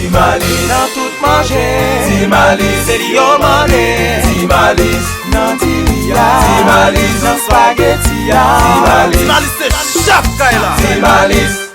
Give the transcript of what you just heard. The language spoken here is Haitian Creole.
Timalis, nan tout manje. Timalis, Se li yo mane. Timalis, Nan tiria. Timalis, nan spaghetti ya. Timalis, Timalis c'est chef Kaila. Timalis.